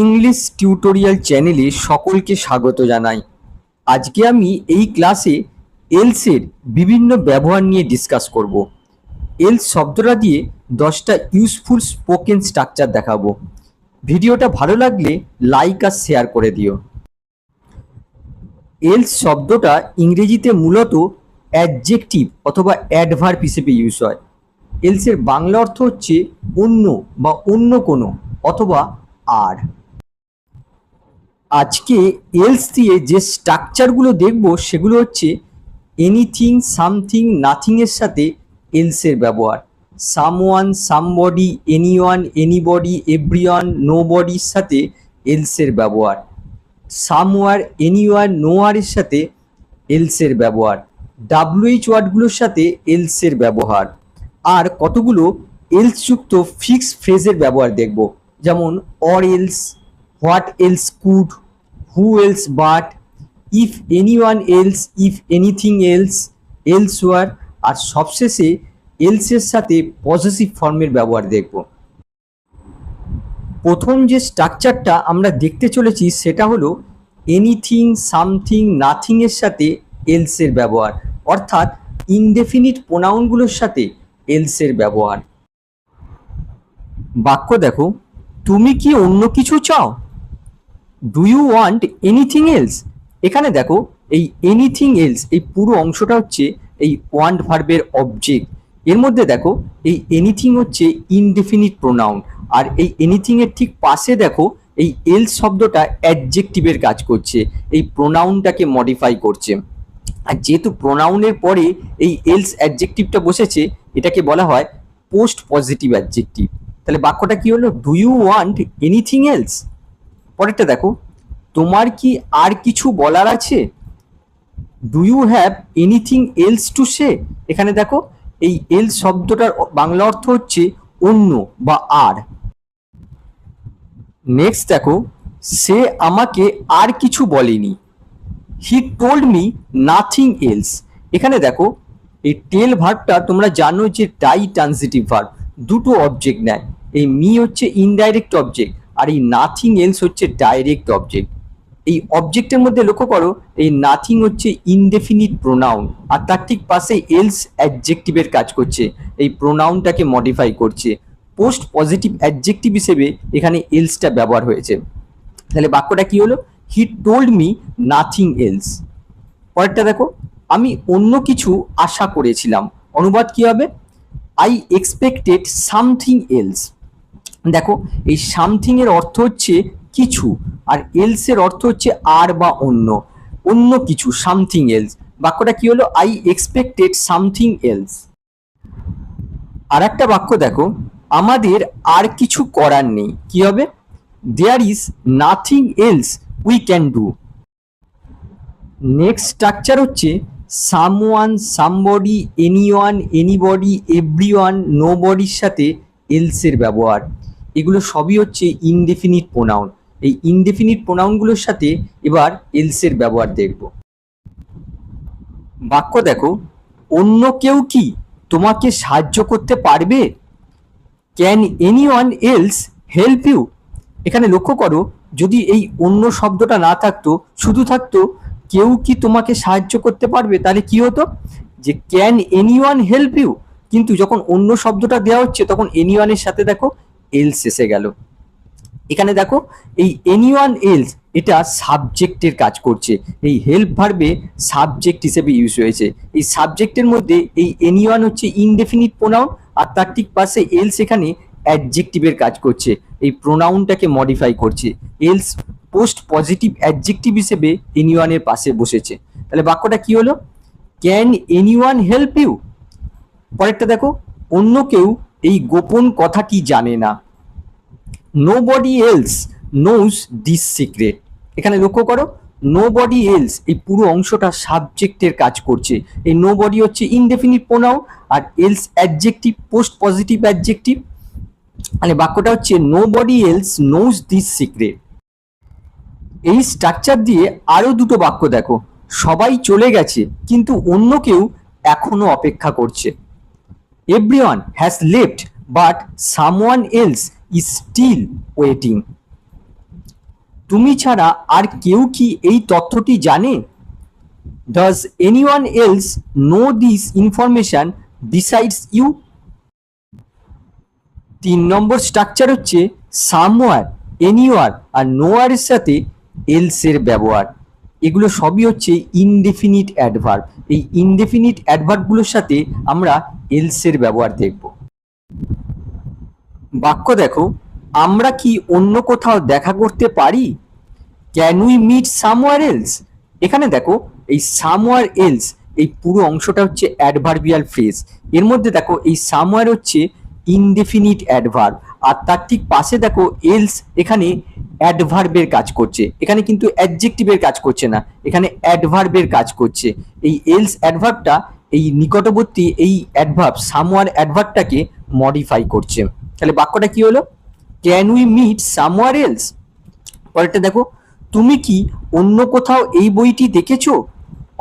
English tutorial চ্যানেলে সকলকে স্বাগত জানাই। আজকে আমি এই ক্লাসে এলসের বিভিন্ন ব্যবহার নিয়ে ডিসকাস করব। এলস শব্দটা দিয়ে 10টা ইউজফুল স্পোকেন স্ট্রাকচার দেখাবো। ভিডিওটা ভালো লাগলে লাইক আর শেয়ার করে দিও। এলস শব্দটা ইংরেজিতে মূলত অ্যাডজেক্টিভ অথবা অ্যাডভার্ব হিসেবে ইউজ হয়। এলসের বাংলা অর্থ হচ্ছে অন্য বা অন্য কোনো অথবা আর। আজকে এলস দিয়ে যে স্ট্রাকচারগুলো দেখব সেগুলো হচ্ছে এনিথিং, সামথিং, নাথিং এর সাথে এলসের ব্যবহার। Someone, somebody, anyone, anybody, everyone, নোবডির সাথে এলসের ব্যবহার। সামওয়ার, এনিওয়ার, নোয়ারের সাথে এলসের ব্যবহার। ডাব্লিউএইচ ওয়ার্ডগুলোর সাথে এলসের ব্যবহার। আর কতগুলো এলস যুক্ত ফিক্সড ফ্রেজের ব্যবহার দেখব, যেমন or else, what else could, who else but, if anyone else, if anything else, elsewhere. আর সবশেষে এলসের সাথে পজেসিভ ফর্মের ব্যবহার দেখব। প্রথম যে স্ট্রাকচারটা আমরা দেখতে চলেছি সেটা হলো এনিথিং, সামথিং, নাথিং এর সাথে এলসের ব্যবহার, অর্থাৎ ইনডেফিনিট প্রোনাউনগুলোর সাথে এলসের ব্যবহার। বাক্য দেখো, তুমি কি অন্য কিছু চাও? Do you want anything else? এখানে দেখো এই এনিথিং এলস, এই পুরো অংশটা হচ্ছে এই ওয়ান্ট ভার্বের অবজেক্ট। এর মধ্যে দেখো এই এনিথিং হচ্ছে ইনডেফিনিট প্রোনাউন, আর এই এনিথিং এর ঠিক পাশে দেখো এই এলস শব্দটা অ্যাডজেক্টিভের কাজ করছে, এই প্রোনাউনটাকে মডিফাই করছে। আর যেহেতু প্রোনাউনের পরে এই এলস অ্যাডজেক্টিভটা বসেছে, এটাকে বলা হয় পোস্ট পজিটিভ অ্যাডজেক্টিভ। তাহলে বাক্যটা কি হলো? Do you want anything else? পরেরটা দেখো, তোমার কি আর কিছু বলার আছে? Do you have anything else to say? এখানে দেখো এই এলস শব্দটার বাংলা অর্থ হচ্ছে অন্য বা আর। নেক্সট দেখো, সে আমাকে আর কিছু বলেনি। He told me nothing else. এখানে দেখো এই টেল ভার্বটা তোমরা জানো যে ডাই ট্রানজিটিভ ভার্ব, দুটো অবজেক্ট নেয়। এই মি হচ্ছে ইনডাইরেক্ট অবজেক্ট, আর এই নাথিং এলস হচ্ছে ডাইরেক্ট অবজেক্ট। এই অবজেক্টের মধ্যে লক্ষ্য করো এই নাথিং হচ্ছে ইনডেফিনিট প্রোনাউন, আর তার ঠিক পাশে এলস অ্যাডজেক্টিভের কাজ করছে, এই প্রোনাউনটাকে মডিফাই করছে। পোস্ট পজিটিভ অ্যাডজেক্টিভ হিসেবে এখানে এলসটা ব্যবহার হয়েছে। তাহলে বাক্যটা কি হলো? He told me nothing else. পরেরটা দেখো, আমি অন্য কিছু আশা করেছিলাম। অনুবাদ কি হবে? I expected something else. দেখো এই সামথিং এর অর্থ হচ্ছে কিছু, আর এলস এর অর্থ হচ্ছে আর বা অন্য, অন্য কিছু, সামথিং এলস। বাক্যটা কি হলো? I expected something else. আর একটা বাক্য দেখো, আমাদের আর কিছু করার নেই। কি হবে? There is nothing else we can do. Next structure হচ্ছে someone, somebody, anyone, anybody, everyone, নোবডির সাথে এলসের ব্যবহার। এগুলো সবই হচ্ছে ইনডেফিনিট প্রোনাউন। এই ইনডেফিনিট প্রোনাউনগুলোর সাথে এবার এলসের ব্যবহার দেখব। বাক্য দেখো, অন্য কেউ কি তোমাকে সাহায্য করতে পারবে? Can anyone else help you? এখানে লক্ষ্য করো, যদি এই অন্য শব্দটা না থাকতো, শুধু থাকতো কেউ কি তোমাকে সাহায্য করতে পারবে, তাহলে কি হতো? যে ক্যান এনিওয়ান হেল্প ইউ। কিন্তু যখন অন্য শব্দটা দেওয়া হচ্ছে তখন এনিওয়ানের সাথে দেখো এলস এসে গেল। এখানে দেখো এই এনিওয়ান এলস এটা সাবজেক্টের কাজ করছে, এই হেল্প ভার্বে সাবজেক্ট হিসেবে ইউজ হয়েছে। এই সাবজেক্টের মধ্যে এই এনিওয়ান হচ্ছে ইনডেফিনিট প্রোনাউন, আর তার ঠিক পাশে এলস এখানে অ্যাডজেক্টিভের কাজ করছে, এই প্রোনাউনটাকে মডিফাই করছে। এলস পোস্ট পজিটিভ অ্যাডজেক্টিভ হিসেবে এনিওয়ানের পাশে বসেছে। তাহলে বাক্যটা কি হলো? Can anyone help you? পরেরটা দেখো, অন্য কেউ এই গোপন কথাটি জানে না। Nobody else knows this secret. এখানে লক্ষ্য করো নোবডি এলস, এই পুরো অংশটা সাবজেক্টের কাজ করছে। এই নোবডি হচ্ছে ইনডেফিনিট প্রোনাউন, আর else adjective, post positive adjective. মানে বাক্যটা হচ্ছে nobody else knows this secret. এই স্ট্রাকচার দিয়ে আরো দুটো বাক্য দেখো, সবাই চলে গেছে কিন্তু অন্য কেউ এখনো অপেক্ষা করছে। Everyone has left but someone else is still waiting. তুমি ছাড়া আর কেউ কি এই তথ্যটি জানে? Does anyone else know this information besides you? 3 number structure হচ্ছে সামওয়ার, এনিওয়ার আর নোয়ার এর সাথে এলস এর ব্যবহার। এগুলো সবই হচ্ছে ইনডেফিনিট অ্যাডভার্ব। এই ইনডেফিনিট অ্যাডভার্বগুলোর সাথে আমরা এলস এর ব্যবহার দেখব। বাক্য দেখো, আমরা কি অন্য কোথাও দেখা করতে পারি? Can we meet somewhere else? এখানে দেখো এই সামওয়ার এলস, এই পুরো অংশটা হচ্ছে অ্যাডভার্বিয়াল ফ্রেজ। এর মধ্যে দেখো এই সামওয়ার হচ্ছে ইনডেফিনিট অ্যাডভার্ব, আর তার ঠিক পাশে দেখো এলস এখানে অ্যাডভার্বের কাজ করছে। এখানে কিন্তু অ্যাডজেক্টিভের কাজ করছে না, এখানে অ্যাডভার্বের কাজ করছে। এই এলস অ্যাডভার্বটা এই নিকটবর্তী এই অ্যাডভার্ব সামওয়ার অ্যাডভার্বটাকে মডিফাই করছে। তাহলে বাক্যটা কি হলো? Can we meet somewhere else. পরেরটা দেখো, তুমি কি অন্য কোথাও এই বইটি দেখেছো?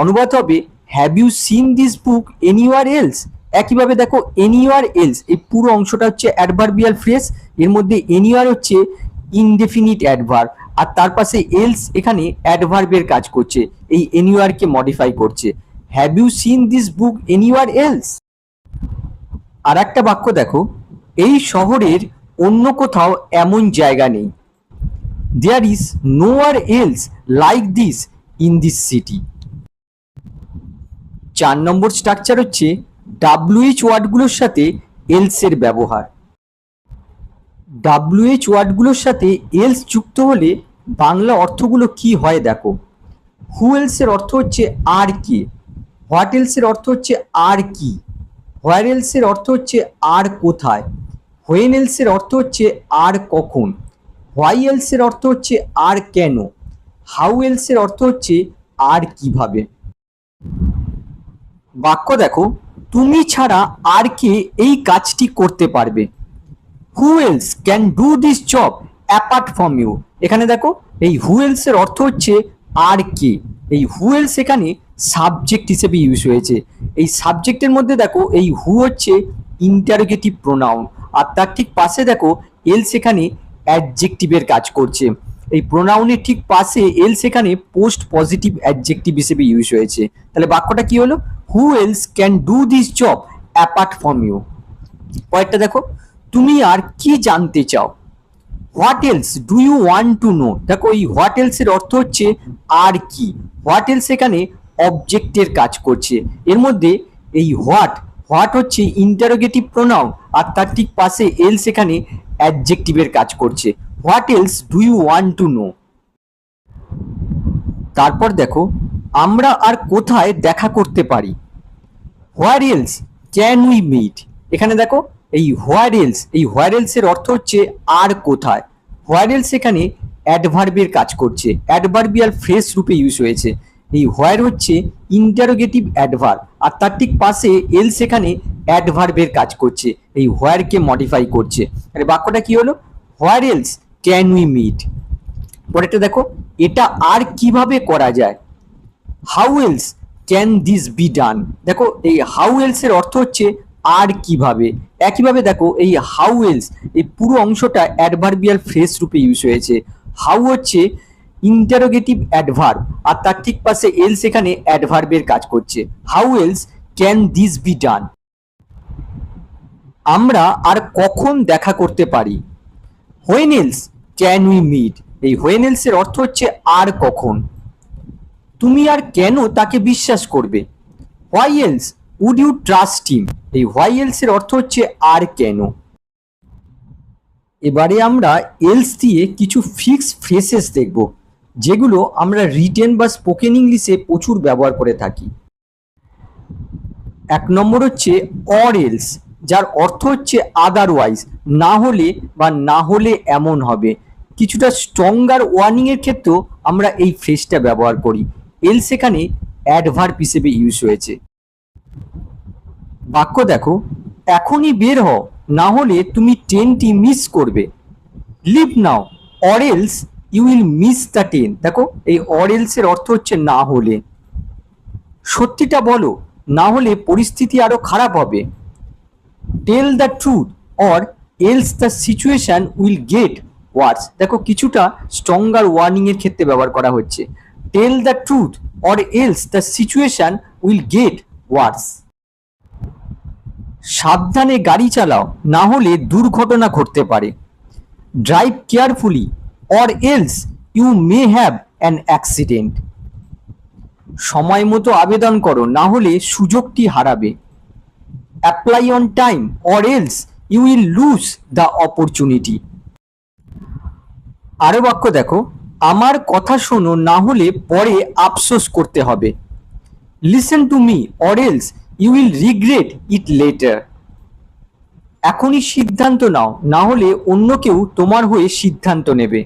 অনুবাদ হবে have you seen this book anywhere else. একইভাবে দেখো এনিওয়ার এলস, এই পুরো অংশটা হচ্ছে অ্যাডভার্বিয়াল ফ্রেজ। এর মধ্যে এনিওয়ার হচ্ছে ইনডেফিনিট অ্যাডভার্ব, আর তার পাশে এলস এখানে অ্যাডভার্বের কাজ করছে, এই এনিওয়ারকে মডিফাই করছে। Have you seen this book anywhere else. আর একটা বাক্য দেখো, এই শহরের অন্য কোথাও এমন জায়গা নেই। There is nowhere else like this in this city. 4 number structure হচ্ছে WH ওয়ার্ডগুলোর সাথে এলস এর ব্যবহার। WH ওয়ার্ডগুলোর সাথে এলস যুক্ত হলে বাংলা অর্থগুলো কি হয় দেখো। হু এলস এর অর্থ হচ্ছে আর কে, হোয়াট এলস এর অর্থ হচ্ছে আর কি, হোয়ার এলস এর অর্থ হচ্ছে আর কোথায়, হোয়েন এলস এর অর্থ হচ্ছে আর কখন, হোয়াই এলস এর অর্থ হচ্ছে আর কেন, হাউ এলস এর অর্থ হচ্ছে আর কিভাবে। বাক্য দেখো, তুমি ছাড়া আর কে এই কাজটি করতে পারবে? Who else can do this job apart from you. এখানে দেখো এই হু এলস এর অর্থ হচ্ছে আর কে। এই হু এলস এখানে সাবজেক্ট হিসেবে ইউজ হয়েছে। এই সাবজেক্টের মধ্যে দেখো এই হু হচ্ছে ইন্টারোগেটিভ প্রোনাউন, আর তার ঠিক পাশে দেখো এলস এখানে অ্যাডজেক্টিভের কাজ করছে। এই প্রোনাউনের ঠিক পাশে এলস এখানে পোস্ট পজিটিভ অ্যাডজেক্টিভ হিসেবে ইউজ হয়েছে। তাহলে বাক্যটা কি হলো? Who else can do this job apart from you. পরেরটা দেখো, তুমি আর কি জানতে চাও? What else do you want to know. দেখো এই হোয়াট এলস এর অর্থ হচ্ছে আর কি। হোয়াট এলস এখানে অবজেক্টের কাজ করছে। এর মধ্যে এই হোয়াট হচ্ছে ইন্টারোগেটিভ প্রোনাউন, আর তার ঠিক পাশে এলস এখানে অ্যাডজেক্টিভের কাজ করছে। What else do you want to know. তারপর দেখো, আমরা আর কোথায় দেখা করতে পারি? Where else can we meet. এখানে দেখো এই হোয়ার এলস, এই হোয়ার এলস এর অর্থ হচ্ছে আর কোথায়। হোয়ার এলস এখানে অ্যাডভার্বের কাজ করছে, অ্যাডভার্বিয়াল ফ্রেজ রূপে ইউজ হয়েছে। এই হোয়ার হচ্ছে ইন্টারোগেটিভ অ্যাডভার্ব, আর তার ঠিক পাশে এলস এখানে অ্যাডভার্বের কাজ করছে, এই হোয়ারকে মডিফাই করছে। তাহলে বাক্যটা কি হলো? হোয়ার এলস ক্যান উই মিট। পরেরটা দেখো, এটা আর কিভাবে করা যায়? How else can this be ডান। দেখো এই হাউ এলস এর অর্থ হচ্ছে আর কিভাবে। একইভাবে দেখো এই হাউ এলস, এই পুরো অংশটা অ্যাডভার্বিয়াল ফ্রেজ রূপে ইউজ হয়েছে। হাউ হচ্ছে ইন্টারোগেটিভ অ্যাডভার্ব, আর তার ঠিক পাশে এলস এখানে অ্যাডভার্বের কাজ করছে। How else can this be done. আমরা আর কখন দেখা করতে পারি? When else can we meet. এই হোয়েন এলস এর অর্থ হচ্ছে আর কখন। তুমি আর কেন তাকে বিশ্বাস করবে? Why else would you trust him. এই হোয়াই এলস এর অর্থ হচ্ছে আর কেন। এবারে আমরা এলস দিয়ে কিছু ফিক্স ফ্রেসেস দেখব, যেগুলো আমরা রিটেন বা স্পোকেন ইংলিশে প্রচুর ব্যবহার করে থাকি। 1 নম্বর হচ্ছে অর এলস, যার অর্থ হচ্ছে আদারওয়াইজ, না হলে বা না হলে এমন হবে। কিছুটা স্ট্রঙ্গার ওয়ার্নিং এর ক্ষেত্রেও আমরা এই ফ্রেজটা ব্যবহার করি। এলস এখানে অ্যাডভার্ব হিসেবে ইউজ হয়েছে। বাক্য দেখো, এখনই বের হও, না হলে তুমি ট্রেনটি মিস করবে। Leave now or else you will miss the train. দেখো এই অর এলস এর অর্থ হচ্ছে না হলে। সত্যিটা বলো, না হলে পরিস্থিতি আরো খারাপ হবে। Tell the truth or else the situation will get worse, দেখো কিছুটা স্ট্রঙ্গার ওয়ার্নিং এর ক্ষেত্রে ব্যবহার করা হচ্ছে। Tell the truth or else the situation will get worse. সাবধানে গাড়ি চালাও, না হলে দুর্ঘটনা ঘটতে পারে। Drive carefully or else you may have an accident. সময় মতো আবেদন করো, না হলে সুযোগটি হারাবে। Apply on time or else you will lose the opportunity. আরো বাক্য দেখো, আমার কথা শোনো, না হলে পরে আফসোস করতে হবে। Listen to me or else you will regret it later. এখনই সিদ্ধান্ত নাও, না হলে অন্য কেউ তোমার হয়ে সিদ্ধান্ত নেবে।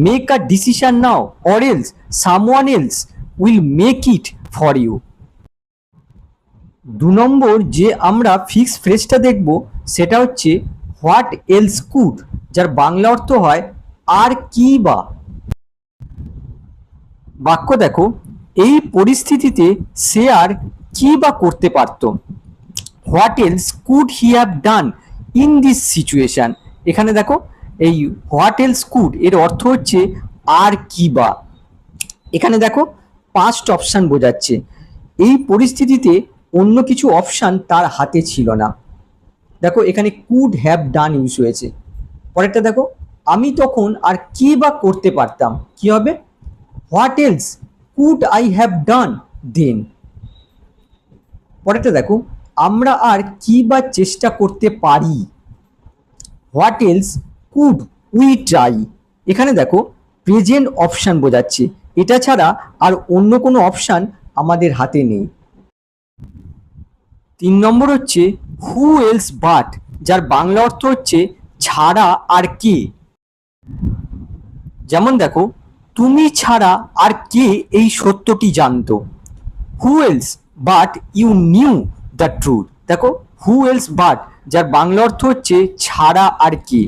Make a decision now or else someone else will make it for you. 2 number যে আমরা ফিক্স ফ্রেজটা দেখব সেটা হচ্ছে হোয়াট এলস কুড, যার বাংলা অর্থ হয় আর কি বা। বাক্য দেখো, এই পরিস্থিতিতে সে আর কি বা করতে পারত। What else could he have done in this situation. এখানে দেখো এই হোয়াট এলস কুড এর অর্থ হচ্ছে আর কি বা। এখানে দেখো 5টা অপশান বোঝাচ্ছে। এই পরিস্থিতিতে অন্য কিছু অপশান তার হাতে ছিল না। দেখো এখানে কুড হ্যাভ ডান ইউজ হয়েছে। পরেরটা দেখো, আমি তখন আর কি বা করতে পারতাম, কি হবে? What else could I have done then. পরেরটা দেখো, আমরা আর কি বা চেষ্টা করতে পারি। What else could we try. এখানে দেখো প্রেজেন্ট অপশান বোঝাচ্ছে, এটা ছাড়া আর অন্য কোনো অপশান আমাদের হাতে নেই। 3 নম্বর হচ্ছে হু এলস বাট, যার বাংলা অর্থ হচ্ছে ছাড়া আর কে। যেমন দেখো, তুমি ছাড়া আর কে এই সত্যটি জানতো। Who else but you knew the truth. দেখো হু এলস বাট, যার বাংলা অর্থ হচ্ছে ছাড়া আর কে।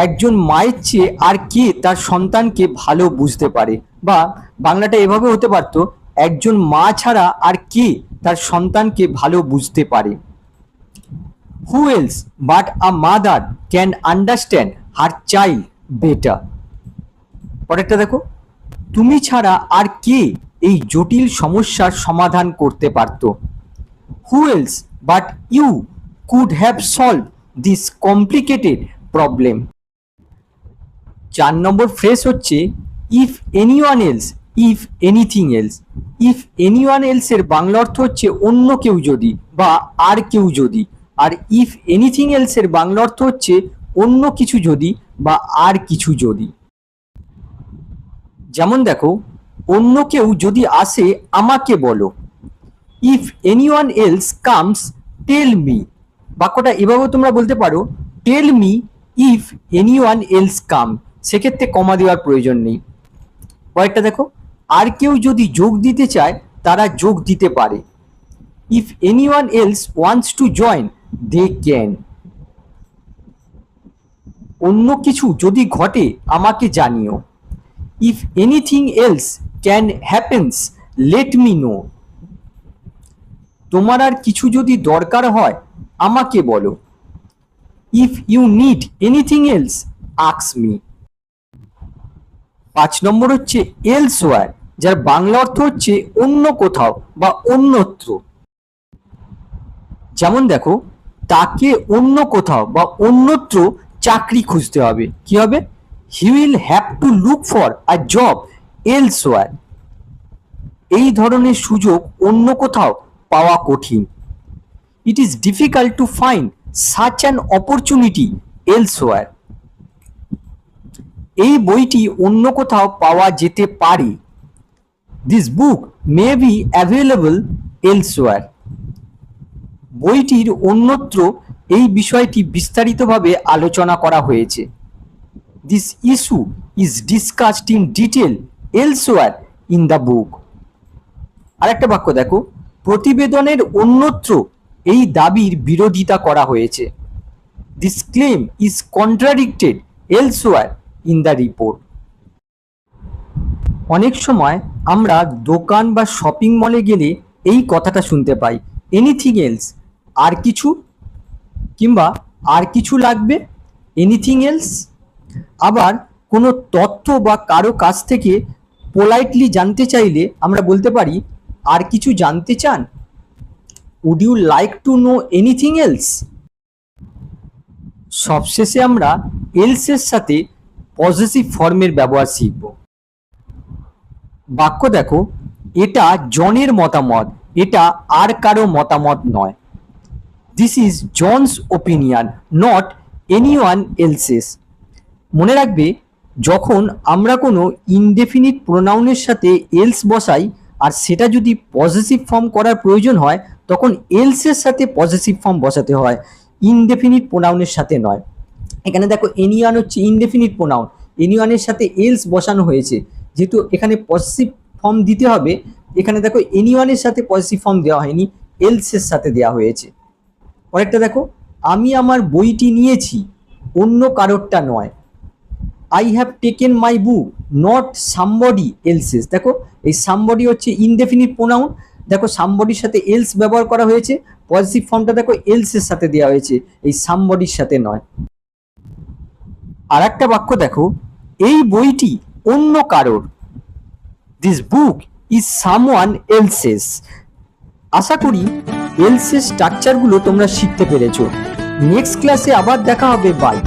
একজন মায়ের চেয়ে আর কে তার সন্তানকে ভালো বুঝতে পারে, বা বাংলাটা এভাবে হতে পারতো, একজন মা ছাড়া আর কে তার সন্তানকে ভালো বুঝতে পারে। হু else but a mother can understand her child better. পরেরটা দেখো, তুমি ছাড়া আর কে এই জটিল সমস্যার সমাধান করতে পারত। Who else but you could have solved this complicated problem. 4 number phrase হচ্ছে if anyone else if anything else. If anyone else এর বাংলা অর্থ হচ্ছে অন্য কেউ যদি বা আর কেউ যদি, আর ইফ এনিথিং এলস এর বাংলা অর্থ হচ্ছে অন্য কিছু যদি বা আর কিছু যদি। যেমন দেখো, অন্য কেউ যদি আসে আমাকে বলো। If anyone else comes tell me. বাক্যটা এভাবে তোমরা বলতে পারো, tell me if anyone else come. সেক্ষেত্রে কমা দেওয়ার প্রয়োজন নেই। পরেরটা দেখো, আর কেউ যদি যোগ দিতে চায় তারা যোগ দিতে পারে। If anyone else wants to join they can. অন্য কিছু যদি ঘটে আমাকে জানিও। If anything else can happens let me know. তোমার আর কিছু যদি দরকার হয় আমাকে বলো। If you need anything else ask me. 5 number হচ্ছে এলসওয়্যার, যার বাংলা অর্থ হচ্ছে অন্য কোথাও বা অন্যত্র। যেমন দেখো, তাকে অন্য কোথাও বা অন্যত্র চাকরি খুঁজতে হবে, কি হবে? He will have to look for a job elsewhere. এই ধরনের সুযোগ অন্য কোথাও পাওয়া কঠিন। It is difficult to find such an opportunity elsewhere. এই বইটি অন্য কোথাও পাওয়া যেতে পারে। This book may be available elsewhere. বইটির অন্যত্র এই বিষয়টি বিস্তারিতভাবে আলোচনা করা হয়েছে। This issue is discussed in detail elsewhere in the book. আরেকটা বাক্য দেখো, প্রতিবেদনের অন্যত্র এই দাবির বিরোধিতা করা হয়েছে। This claim is contradicted elsewhere in the report. অনেক সময় আমরা দোকান বা শপিং মলে গেলে এই কথাটা শুনতে পাই, এনিথিং এলস, আর কিছু, কিংবা আর কিছু লাগবে, এনিথিং এলস। আবার কোনো তথ্য বা কারো কাছ থেকে পোলাইটলি জানতে চাইলে আমরা বলতে পারি, আর কিছু জানতে চান? Would you like to know anything else? সবশেষে আমরা এলসের সাথে পজেসিভ ফর্মের ব্যবহার শিখব। বাক্য দেখো, এটা জনের মতামত, এটা আর কারো মতামত নয়। This is John's opinion, not anyone else's. মনে রাখবে, যখন আমরা কোনো ইনডেফিনিট প্রোনাউনের সাথে এলস বসাই আর সেটা যদি পজেসিভ ফর্ম করার প্রয়োজন হয়, তখন এলসের সাথে পজেসিভ ফর্ম বসাতে হয়, ইনডেফিনিট প্রোনাউনের সাথে নয়। এখানে দেখো এনিওয়ান হচ্ছে ইনডেফিনিট প্রোনাউন, এনিওয়ানের সাথে এলস বসানো হয়েছে, যেহেতু এখানে পজেসিভ ফর্ম দিতে হবে, এখানে দেখো এনিওয়ানের সাথে পজেসিভ ফর্ম দেওয়া হয়নি, এলসের সাথে দেওয়া হয়েছে। পরেরটা দেখো, আমি আমার বইটি নিয়েছি, অন্য কারোরটা নয়। I have taken my book, not somebody else's. দেখো এই সামবডি হচ্ছে ইনডেফিনিট প্রোনাউন, দেখো সামবডির সাথে এলস ব্যবহার করা হয়েছে, পজিটিভ ফর্মটা দেখো এলসের সাথে দেওয়া হয়েছে, এই সামবডির সাথে নয়। আর একটা বাক্য দেখো, এই বইটি অন্য কারোর। This book is someone else's. আশা করি এলসেস স্ট্রাকচারগুলো তোমরা শিখতে পেরেছো। নেক্সট ক্লাসে আবার দেখা হবে। বাই।